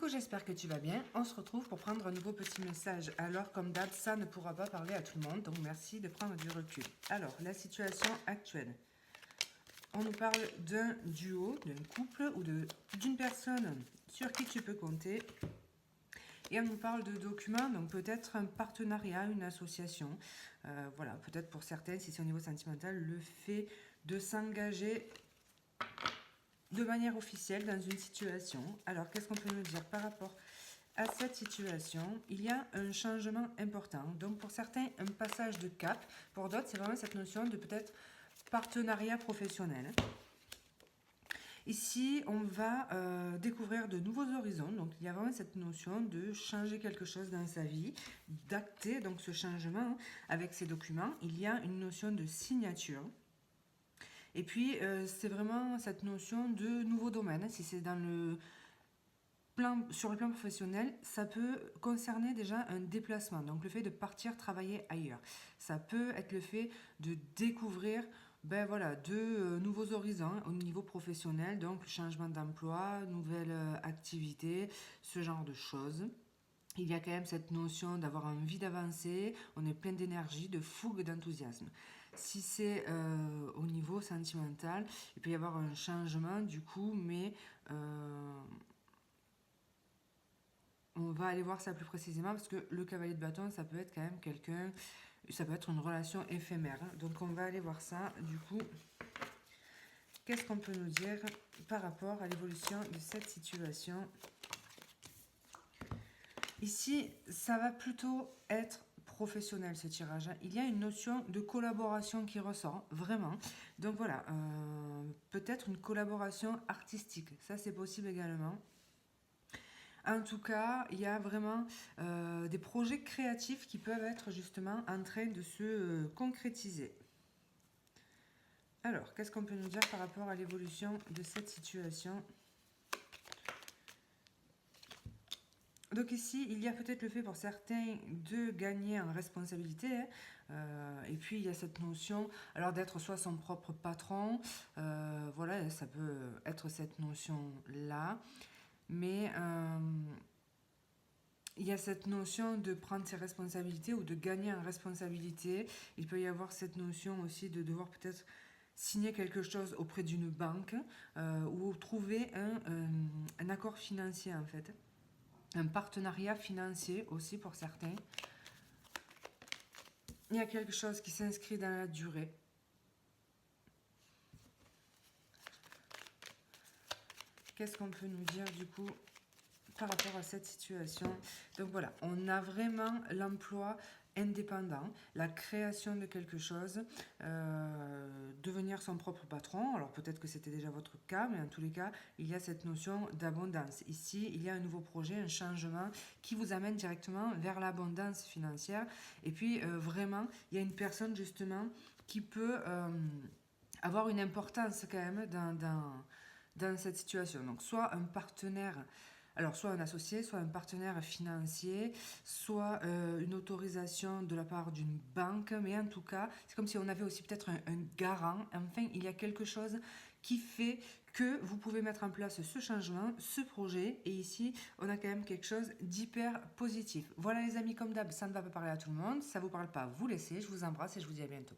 Coucou, j'espère que tu vas bien. On se retrouve pour prendre un nouveau petit message. Alors, comme d'hab, ça ne pourra pas parler à tout le monde, donc merci de prendre du recul. Alors, la situation actuelle. On nous parle d'un duo, d'un couple ou d'une personne sur qui tu peux compter. Et on nous parle de documents, donc peut-être un partenariat, une association. Voilà, peut-être pour certaines, si c'est au niveau sentimental, le fait de s'engager de manière officielle dans une situation. Alors, qu'est-ce qu'on peut nous dire par rapport à cette situation? Il y a un changement important. Donc, pour certains, un passage de cap. Pour d'autres, c'est vraiment cette notion de peut-être partenariat professionnel. Ici, on va découvrir de nouveaux horizons. Donc, il y a vraiment cette notion de changer quelque chose dans sa vie, d'acter donc ce changement avec ces documents. Il y a une notion de signature. Et puis, c'est vraiment cette notion de nouveau domaine. Si c'est dans le plan, sur le plan professionnel, ça peut concerner déjà un déplacement. Donc, le fait de partir travailler ailleurs. Ça peut être le fait de découvrir voilà, de nouveaux horizons au niveau professionnel. Donc, changement d'emploi, nouvelles activités, ce genre de choses. Il y a quand même cette notion d'avoir envie d'avancer, on est plein d'énergie, de fougue, d'enthousiasme. Si c'est au niveau sentimental, il peut y avoir un changement du coup, mais on va aller voir ça plus précisément parce que le cavalier de bâton, ça peut être quand même quelqu'un, ça peut être une relation éphémère. Donc on va aller voir ça du coup. Qu'est-ce qu'on peut nous dire par rapport à l'évolution de cette situation ? Ici, ça va plutôt être professionnel ce tirage. Il y a une notion de collaboration qui ressort, vraiment. Donc voilà, peut-être une collaboration artistique, ça c'est possible également. En tout cas, il y a vraiment des projets créatifs qui peuvent être justement en train de se concrétiser. Alors, qu'est-ce qu'on peut nous dire par rapport à l'évolution de cette situation ? Donc ici, il y a peut-être le fait pour certains de gagner en responsabilité. Et puis, il y a cette notion alors d'être soit son propre patron. Voilà, ça peut être cette notion-là. Mais il y a cette notion de prendre ses responsabilités ou de gagner en responsabilité. Il peut y avoir cette notion aussi de devoir peut-être signer quelque chose auprès d'une banque ou trouver un accord financier en fait. Un partenariat financier aussi pour certains. Il y a quelque chose qui s'inscrit dans la durée. Qu'est-ce qu'on peut nous dire du coup par rapport à cette situation? Donc voilà, on a vraiment l'emploi indépendant, la création de quelque chose, devenir son propre patron. Alors peut-être que c'était déjà votre cas, mais en tous les cas, il y a cette notion d'abondance. Ici, il y a un nouveau projet, un changement qui vous amène directement vers l'abondance financière. Et puis vraiment, il y a une personne justement qui peut avoir une importance quand même dans cette situation. Donc soit un partenaire, alors soit un associé, soit un partenaire financier, soit une autorisation de la part d'une banque, mais en tout cas, c'est comme si on avait aussi peut-être un garant. Enfin, il y a quelque chose qui fait que vous pouvez mettre en place ce changement, ce projet, et ici, on a quand même quelque chose d'hyper positif. Voilà les amis, comme d'hab, ça ne va pas parler à tout le monde, ça ne vous parle pas, vous laissez, je vous embrasse et je vous dis à bientôt.